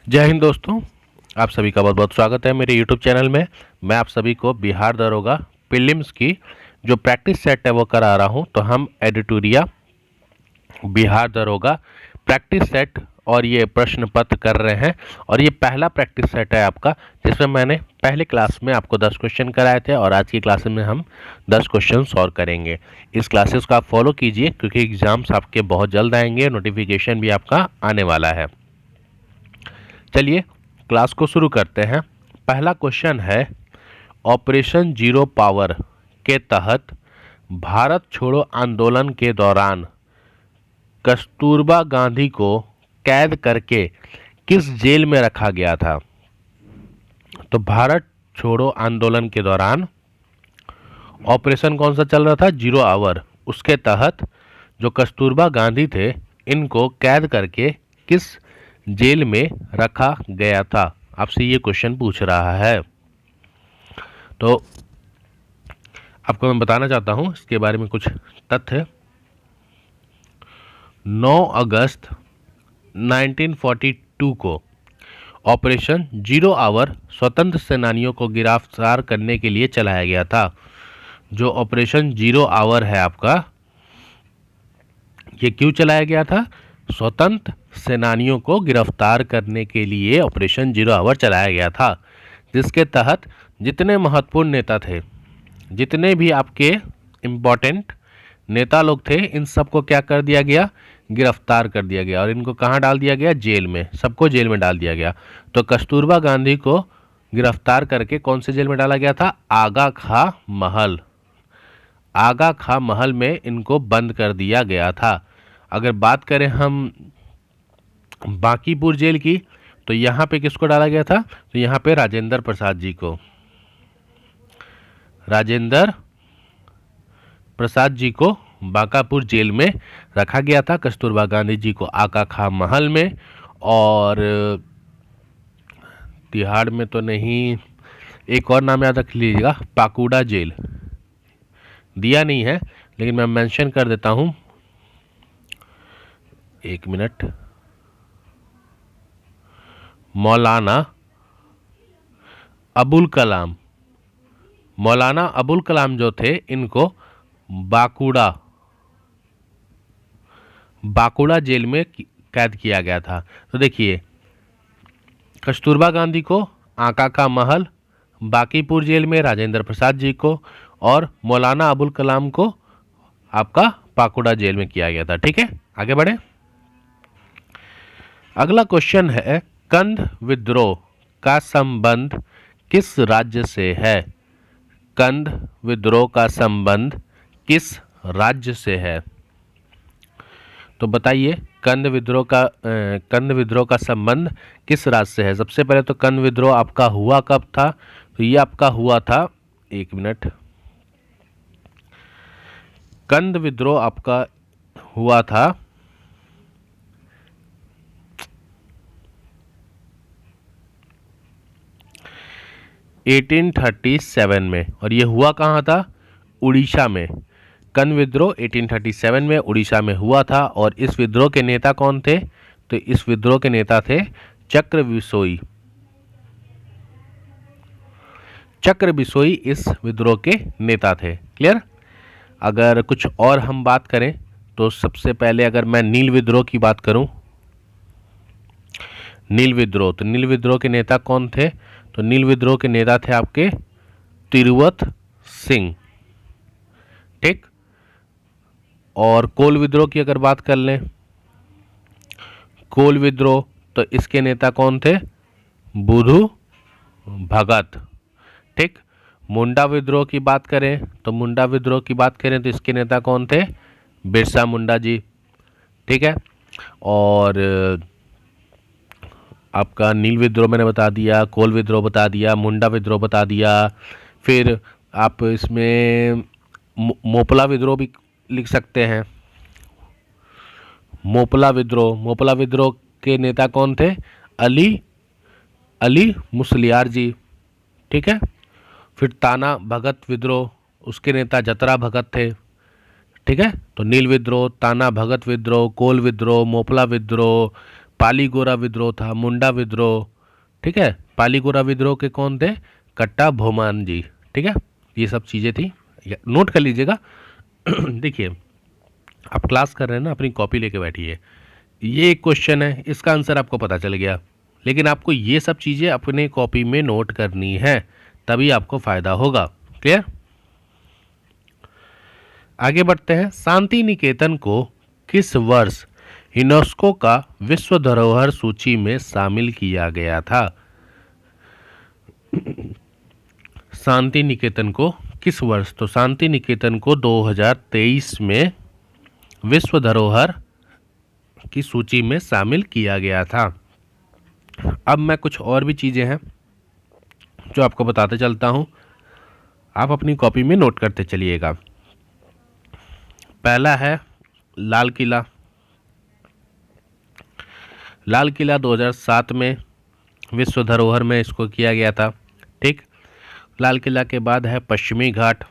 जय हिंद दोस्तों, आप सभी का बहुत बहुत स्वागत है मेरे YouTube चैनल में। मैं आप सभी को बिहार दरोगा प्रीलिम्स की जो प्रैक्टिस सेट है वो करा रहा हूं। तो हम एडिटोरिया बिहार दरोगा प्रैक्टिस सेट और ये प्रश्न पत्र कर रहे हैं। और ये पहला प्रैक्टिस सेट है आपका, जिसमें मैंने पहले क्लास में आपको 10 क्वेश्चन कराए थे और आज की क्लास में हम 10 क्वेश्चन सॉल्व करेंगे। इस क्लासेस को आप फॉलो कीजिए क्योंकि एग्जाम्स आपके बहुत जल्द आएंगे, नोटिफिकेशन भी आपका आने वाला है। चलिए क्लास को शुरू करते हैं। पहला क्वेश्चन है, ऑपरेशन जीरो पावर के तहत भारत छोड़ो आंदोलन के दौरान कस्तूरबा गांधी को कैद करके किस जेल में रखा गया था? तो भारत छोड़ो आंदोलन के दौरान ऑपरेशन कौन सा चल रहा था? Zero hour. उसके तहत जो कस्तूरबा गांधी थे, इनको कैद करके किस जेल में रखा गया था? आपसे ये क्वेश्चन पूछ रहा है। तो आपको मैं बताना चाहता हूं इसके बारे में कुछ तथ्य। 9 अगस्त 1942 को ऑपरेशन जीरो आवर स्वतंत्र सेनानियों को गिरफ्तार करने के लिए चलाया गया था। जो ऑपरेशन जीरो आवर है आपका, ये क्यों चलाया गया था? स्वतंत्र सेनानियों को गिरफ्तार करने के लिए ऑपरेशन जीरो आवर चलाया गया था, जिसके तहत जितने महत्वपूर्ण नेता थे, जितने भी आपके इम्पोर्टेंट नेता लोग थे, इन सबको क्या कर दिया गया? गिरफ्तार कर दिया गया। और इनको कहाँ डाल दिया गया? जेल में। सबको जेल में डाल दिया गया। तो कस्तूरबा गांधी को गिरफ्तार करके कौन से जेल में डाला गया था? आगा खा महल। आगा खा महल में इनको बंद कर दिया गया था। अगर बात करें हम बांकीपुर जेल की, तो यहाँ पे किसको डाला गया था? तो यहाँ पे राजेंद्र प्रसाद जी को, राजेंद्र प्रसाद जी को बांकापुर जेल में रखा गया था, कस्तूरबा गांधी जी को आगा खा महल में। और तिहाड़ में तो नहीं, एक और नाम याद रख लीजिएगा, पाकुड़ा जेल। दिया नहीं है लेकिन मैं मेंशन कर देता हूं, एक मिनट। मौलाना अबुल कलाम, मौलाना अबुल कलाम जो थे, इनको बाकुड़ा जेल में कैद किया गया था। तो देखिए, कस्तूरबा गांधी को आका का महल, बांकीपुर जेल में राजेंद्र प्रसाद जी को, और मौलाना अबुल कलाम को आपका बाकुड़ा जेल में किया गया था। ठीक है, आगे बढ़े। अगला क्वेश्चन है, कंध विद्रोह का संबंध किस राज्य से है? कंध विद्रोह का संबंध किस राज्य से है? तो बताइए, कंध विद्रोह का संबंध किस राज्य से है? सबसे पहले तो कंध विद्रोह आपका हुआ कब था? तो ये आपका हुआ था, एक मिनट, कंध विद्रोह आपका हुआ था 1837 में। और ये हुआ कहाँ था? उड़ीसा में। कंध विद्रोह 1837 में उड़ीसा में हुआ था। और इस विद्रोह के नेता कौन थे? तो इस विद्रोह के नेता थे चक्र बिसोई। चक्र बिसोई इस विद्रोह के नेता थे। क्लियर? अगर कुछ और हम बात करें तो सबसे पहले अगर मैं नील विद्रोह की बात करूं, नील विद्रोह, तो नील विद्रोह के नेता कौन थे? तो नील विद्रोह के नेता थे आपके तिरुवत सिंह। ठीक। और कोल विद्रोह की अगर बात कर लें, कोल विद्रोह, तो इसके नेता कौन थे? बुधु भगत। ठीक। मुंडा विद्रोह की बात करें तो इसके नेता कौन थे? बिरसा मुंडा जी। ठीक है। और आपका नील विद्रोह मैंने बता दिया, कोल विद्रोह बता दिया, मुंडा विद्रोह बता दिया। फिर आप इसमें मोपला विद्रोह भी लिख सकते हैं। मोपला विद्रोह के नेता कौन थे? अली मुसलियार जी। ठीक है। फिर ताना भगत विद्रोह, उसके नेता जतरा भगत थे। ठीक है। तो नील विद्रोह, ताना भगत विद्रोह, कोल विद्रोह, मोपला विद्रोह, पालीगोरा विद्रोह था, मुंडा विद्रोह, ठीक है। पालीगोरा विद्रोह के कौन थे? कट्टा भोमान जी, ठीक है। ये सब चीज़ें थी, नोट कर लीजिएगा। देखिए, आप क्लास कर रहे हैं ना, अपनी कॉपी लेके बैठिए। ये एक क्वेश्चन है, इसका आंसर आपको पता चल गया, लेकिन आपको ये सब चीज़ें अपने कॉपी में नोट करनी है, तभी आपको फ़ायदा होगा। क्लियर? आगे बढ़ते हैं। शांति निकेतन को किस वर्ष यूनेस्को का विश्व धरोहर सूची में शामिल किया गया था? शांति निकेतन को किस वर्ष? तो शांति निकेतन को 2023 में विश्व धरोहर की सूची में शामिल किया गया था। अब मैं कुछ और भी चीज़ें हैं जो आपको बताते चलता हूँ, आप अपनी कॉपी में नोट करते चलिएगा। पहला है लाल किला। लाल किला 2007 में विश्व धरोहर में इसको किया गया था, ठीक। लाल किला के बाद है पश्चिमी घाट।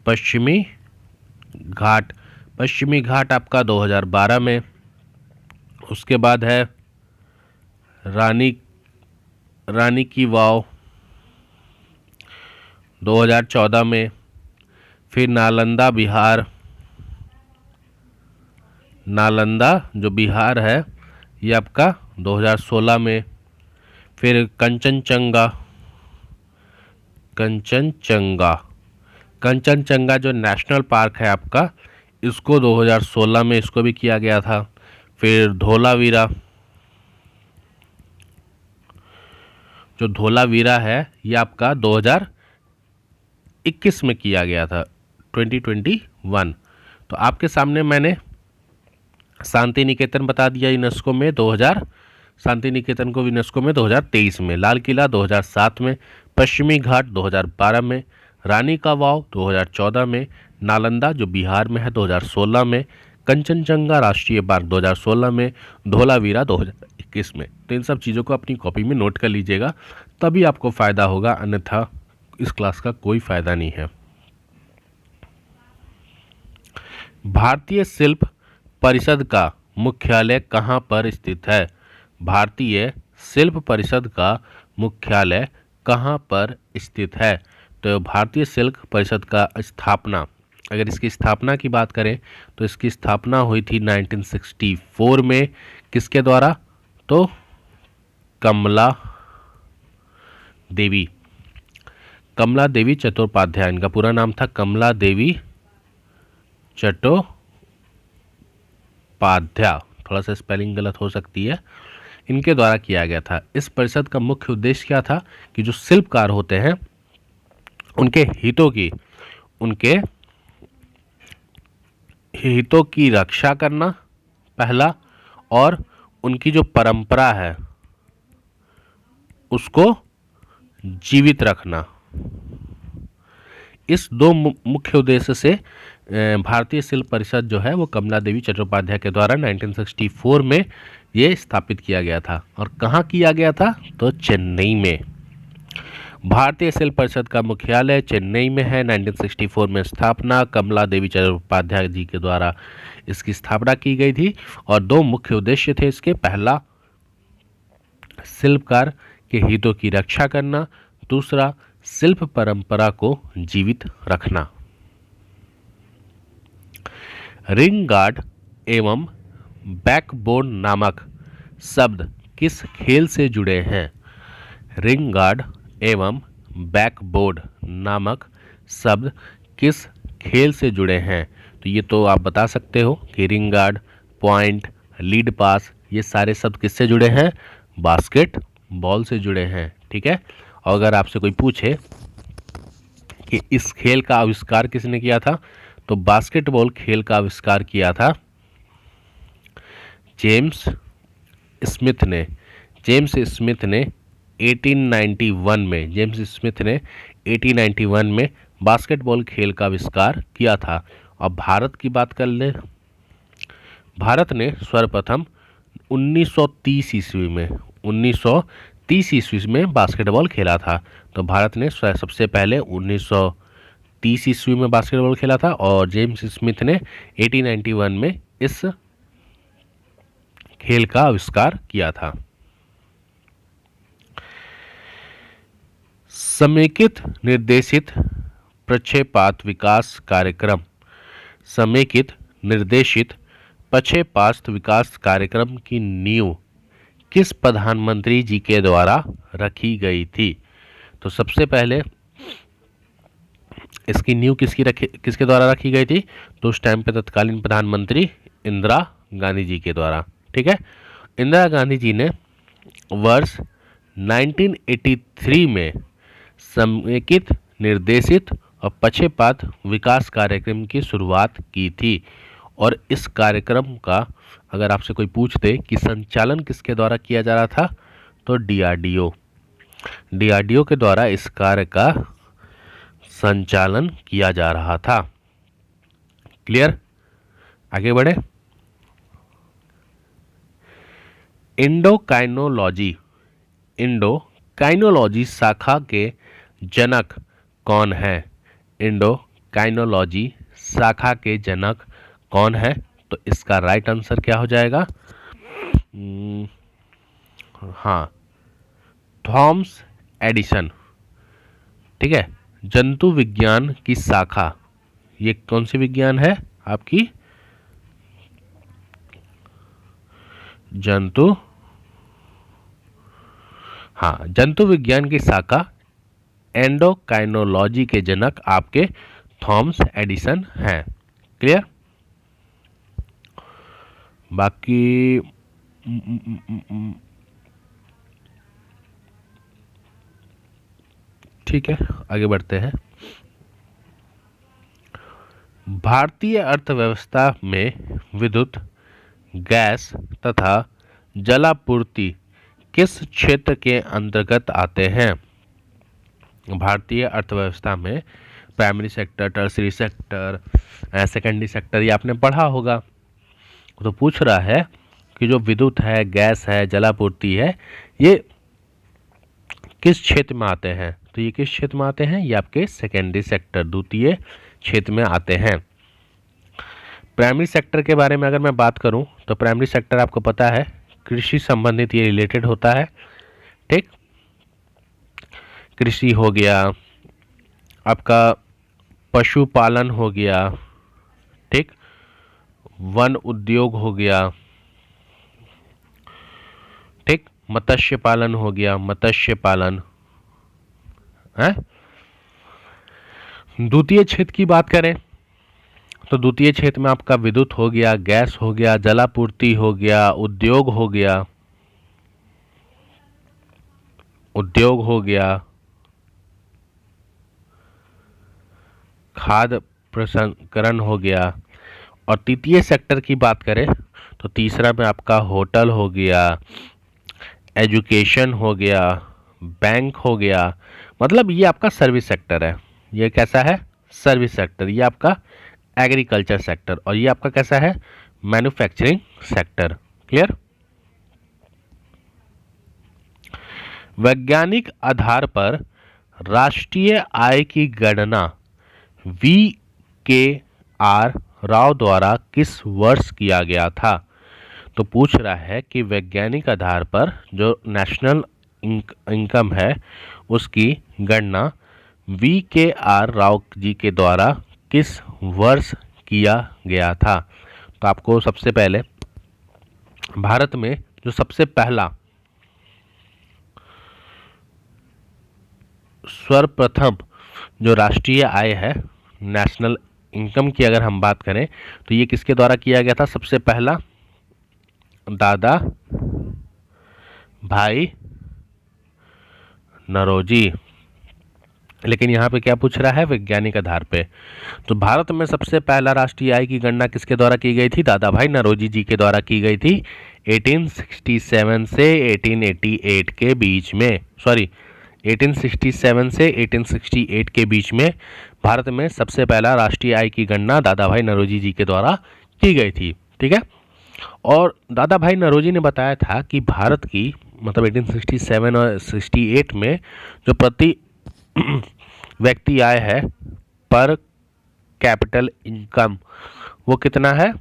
पश्चिमी घाट, पश्चिमी घाट आपका 2012 में। उसके बाद है रानी की वाव 2014 में। फिर नालंदा बिहार, नालंदा जो बिहार है ये आपका 2016 में। फिर कंचनजंगा, कंचनजंगा जो नेशनल पार्क है आपका, इसको 2016 में इसको भी किया गया था। फिर धोलावीरा, जो धोलावीरा है ये आपका 2021 में किया गया था, 2021। तो आपके सामने मैंने शांति निकेतन बता दिया यूनेस्को में 2000, शांति निकेतन को यूनेस्को में 2023 में, लाल किला 2007 में, पश्चिमी घाट 2012 में, रानी का वाव 2014 में, नालंदा जो बिहार में है 2016 में, कंचनजंगा राष्ट्रीय पार्क 2016 में, धोलावीरा 2021 में। तो इन सब चीज़ों को अपनी कॉपी में नोट कर लीजिएगा, तभी आपको फ़ायदा होगा, अन्यथा इस क्लास का कोई फ़ायदा नहीं है। भारतीय शिल्प परिषद का मुख्यालय कहाँ पर स्थित है? भारतीय शिल्प परिषद का मुख्यालय कहाँ पर स्थित है? तो भारतीय शिल्प परिषद का स्थापना, अगर इसकी स्थापना की बात करें तो इसकी स्थापना हुई थी 1964 में। किसके द्वारा? तो कमला देवी चट्टोपाध्याय, इनका पूरा नाम था कमला देवी चट्टोपाध्याय, थोड़ा सा स्पेलिंग गलत हो सकती है, इनके द्वारा किया गया था। इस परिषद का मुख्य उद्देश्य क्या था कि जो शिल्पकार होते हैं उनके हितों की रक्षा करना पहला, और उनकी जो परंपरा है उसको जीवित रखना। इस दो मुख्य उद्देश्य से भारतीय शिल्प परिषद जो है वो कमला देवी चट्टोपाध्याय के द्वारा 1964 में ये स्थापित किया गया था। और कहाँ किया गया था? तो चेन्नई में। भारतीय शिल्प परिषद का मुख्यालय चेन्नई में है। 1964 में स्थापना, कमला देवी चट्टोपाध्याय जी के द्वारा इसकी स्थापना की गई थी। और दो मुख्य उद्देश्य थे इसके, पहला शिल्पकार के हितों की रक्षा करना, दूसरा शिल्प परंपरा को जीवित रखना। रिंग गार्ड एवं बैकबोर्ड नामक शब्द किस खेल से जुड़े हैं? रिंग गार्ड एवं बैकबोर्ड नामक शब्द किस खेल से जुड़े हैं? तो ये तो आप बता सकते हो कि रिंग गार्ड, पॉइंट, लीड पास, ये सारे शब्द किससे जुड़े हैं? बास्केट बॉल से जुड़े हैं, ठीक है। और अगर आपसे कोई पूछे कि इस खेल का आविष्कार किसने किया था, तो बास्केटबॉल खेल का आविष्कार किया था जेम्स स्मिथ ने। जेम्स स्मिथ ने 1891 में बास्केटबॉल खेल का आविष्कार किया था। अब भारत की बात कर ले, भारत ने सर्वप्रथम 1930 ईस्वी में बास्केटबॉल खेला था। तो भारत ने सबसे पहले 1930 ईस्वी में बास्केटबॉल खेला था, और जेम्स स्मिथ ने 1891 में इस खेल का आविष्कार किया था। समेकित निर्देशित प्रक्षेपात विकास कार्यक्रम, समेकित निर्देशित प्रक्षेपात विकास कार्यक्रम की नींव किस प्रधानमंत्री जी के द्वारा रखी गई थी? तो सबसे पहले इसकी नींव किसके द्वारा रखी गई थी? तो उस टाइम पे तत्कालीन प्रधानमंत्री इंदिरा गांधी जी के द्वारा। ठीक है, इंदिरा गांधी जी ने वर्ष 1983 में समेकित निर्देशित और पक्षपात विकास कार्यक्रम की शुरुआत की थी। और इस कार्यक्रम का अगर आपसे कोई पूछ दे कि संचालन किसके द्वारा किया जा रहा था, तो डीआरडीओ के द्वारा इस कार्य का संचालन किया जा रहा था। क्लियर? आगे बढ़े। इंडोकाइनोलॉजी शाखा के जनक कौन है? इंडोकाइनोलॉजी शाखा के जनक कौन है? तो इसका राइट आंसर क्या हो जाएगा? हाँ, थॉमस एडिसन। ठीक है, जंतु विज्ञान की शाखा, ये कौन सी विज्ञान है आपकी? जंतु विज्ञान की शाखा एंडोकाइनोलॉजी के जनक आपके थॉमस एडिसन हैं। क्लियर? बाकी ठीक है, आगे बढ़ते हैं। भारतीय अर्थव्यवस्था में विद्युत, गैस तथा जलापूर्ति किस क्षेत्र के अंतर्गत आते हैं? भारतीय अर्थव्यवस्था में primary sector, tertiary sector, secondary sector, ये आपने पढ़ा होगा। तो पूछ रहा है कि जो विद्युत है, गैस है, जलापूर्ति है, ये किस क्षेत्र में आते हैं? तो ये किस क्षेत्र में आते हैं? ये आपके सेकेंडरी सेक्टर, द्वितीय क्षेत्र में आते हैं। प्राइमरी सेक्टर के बारे में अगर मैं बात करूं तो प्राइमरी सेक्टर आपको पता है कृषि संबंधित ये रिलेटेड होता है। ठीक, कृषि हो गया, आपका पशुपालन हो गया, ठीक, वन उद्योग हो गया, ठीक, मत्स्य पालन हो गया, मत्स्य पालन है। द्वितीय क्षेत्र की बात करें तो द्वितीय क्षेत्र में आपका विद्युत हो गया, गैस हो गया, जलापूर्ति हो गया, उद्योग हो गया, खाद्य प्रसंस्करण हो गया। और तृतीय सेक्टर की बात करें तो तीसरा में आपका होटल हो गया, एजुकेशन हो गया, बैंक हो गया। मतलब ये आपका सर्विस सेक्टर है। ये कैसा है? Service sector. ये आपका एग्रीकल्चर सेक्टर, और ये आपका कैसा है? Manufacturing sector. क्लियर? वैज्ञानिक आधार पर राष्ट्रीय आय की गणना VKR राव द्वारा किस वर्ष किया गया था? तो पूछ रहा है कि वैज्ञानिक आधार पर जो नेशनल इनकम है उसकी गणना VKR राव जी के द्वारा किस वर्ष किया गया था? तो आपको सबसे पहले भारत में जो सबसे पहला सर्वप्रथम जो राष्ट्रीय आय है, नेशनल इनकम की अगर हम बात करें तो ये किसके द्वारा किया गया था? सबसे पहला दादा भाई नौरोजी। लेकिन यहाँ पे क्या पूछ रहा है? वैज्ञानिक आधार पे। तो भारत में सबसे पहला राष्ट्रीय आय की गणना किसके द्वारा की गई थी? दादा भाई नौरोजी जी के द्वारा की गई थी 1867 से 1888 के बीच में। 1867 से 1868 के बीच में भारत में सबसे पहला राष्ट्रीय आय की गणना दादा भाई नौरोजी जी के द्वारा की गई थी। ठीक है, और दादा भाई नौरोजी ने बताया था कि भारत की मतलब 1867 और 68 में जो प्रति व्यक्ति आय है, पर कैपिटल इनकम, वो कितना है?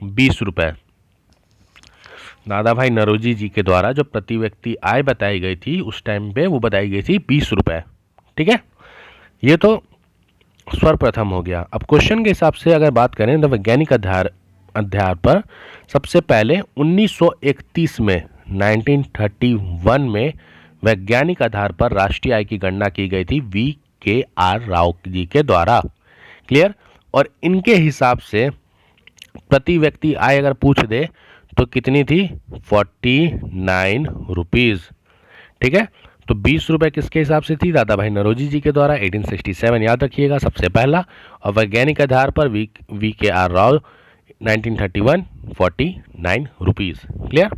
20 रुपये। दादा भाई नौरोजी जी के द्वारा जो प्रति व्यक्ति आय बताई गई थी उस टाइम पे वो बताई गई थी 20 रुपये। ठीक है, ये तो सर्वप्रथम हो गया। अब क्वेश्चन के हिसाब से अगर बात करें तो वैज्ञानिक आधार पर सबसे पहले 1931 में 1931 में वैज्ञानिक आधार पर राष्ट्रीय आय की गणना की गई थी VKR राव जी के द्वारा। क्लियर। और इनके हिसाब से प्रति व्यक्ति आय अगर पूछ दे तो कितनी थी 49 रुपीज़। ठीक है, तो 20 रुपये किसके हिसाब से थी दादा भाई नौरोजी जी के द्वारा 1867 याद रखिएगा सबसे पहला। और वैज्ञानिक आधार पर VKR राव 1931 49 रुपीज़। क्लियर।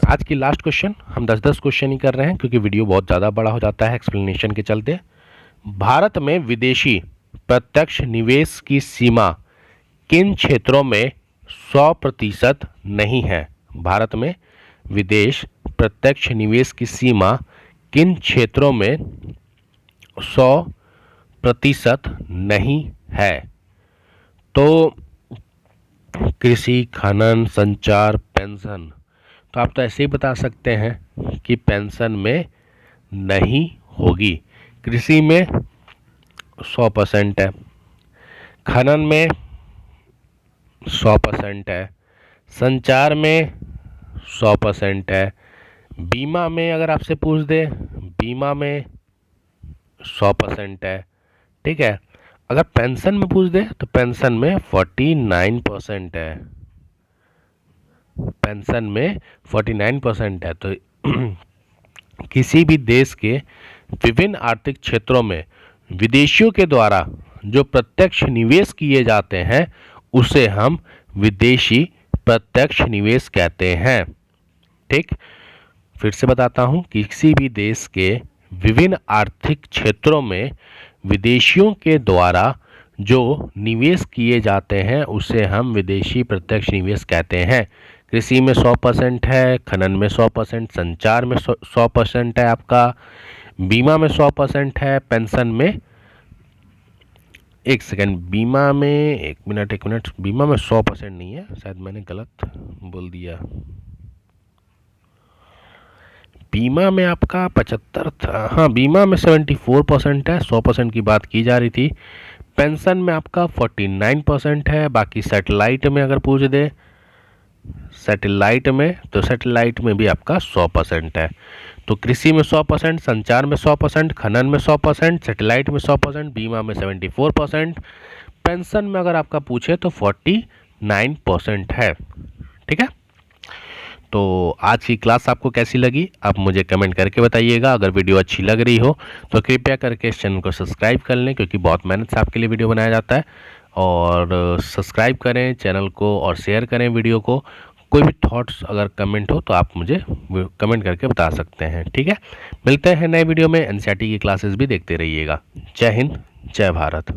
आज की लास्ट क्वेश्चन, हम 10-10 क्वेश्चन ही कर रहे हैं क्योंकि वीडियो बहुत ज़्यादा बड़ा हो जाता है एक्सप्लेनेशन के चलते। भारत में विदेशी प्रत्यक्ष निवेश की सीमा किन क्षेत्रों में 100% नहीं है? भारत में विदेश प्रत्यक्ष निवेश की सीमा किन क्षेत्रों में 100% नहीं है? तो कृषि, खनन, संचार, पेंशन। तो आप तो ऐसे ही बता सकते हैं कि पेंशन में नहीं होगी। कृषि में 100% है, खनन में 100% है, संचार में 100% है, बीमा में अगर आपसे पूछ दे बीमा में 100% है। ठीक है, अगर पेंशन में पूछ दे तो पेंशन में 49% है, पेंशन में 49% है। तो किसी भी देश के विभिन्न आर्थिक क्षेत्रों में विदेशियों के द्वारा जो प्रत्यक्ष निवेश किए जाते हैं उसे हम विदेशी प्रत्यक्ष निवेश कहते हैं। ठीक, फिर से बताता हूं, किसी भी देश के विभिन्न आर्थिक क्षेत्रों में विदेशियों के द्वारा जो निवेश किए जाते हैं उसे हम विदेशी प्रत्यक्ष निवेश कहते हैं। कृषि में 100% है, खनन में 100%, संचार में 100% है आपका, बीमा में 100% है, पेंशन में एक सेकेंड, बीमा में एक मिनट बीमा में 100% नहीं है, शायद मैंने गलत बोल दिया। बीमा में आपका 75 था, हाँ बीमा में 74% है, 100% की बात की जा रही थी। पेंशन में आपका 49% है। बाकी सैटेलाइट में अगर पूछ दे सैटेलाइट में तो सैटेलाइट में भी आपका 100% है। तो कृषि में 100%, संचार में 100%, खनन में 100%, सैटेलाइट में 100%, बीमा में 74%, पेंशन में अगर आपका पूछे तो 49% है। ठीक है, तो आज की क्लास आपको कैसी लगी आप मुझे कमेंट करके बताइएगा। अगर वीडियो अच्छी लग रही हो तो कृपया करके इस चैनल को सब्सक्राइब कर लें क्योंकि बहुत मेहनत से आपके लिए वीडियो बनाया जाता है। और सब्सक्राइब करें चैनल को और शेयर करें वीडियो को। कोई भी थॉट्स अगर कमेंट हो तो आप मुझे कमेंट करके बता सकते हैं। ठीक है, मिलते हैं नए वीडियो में। एनसीईआरटी की क्लासेस भी देखते रहिएगा। जय हिंद, जय भारत।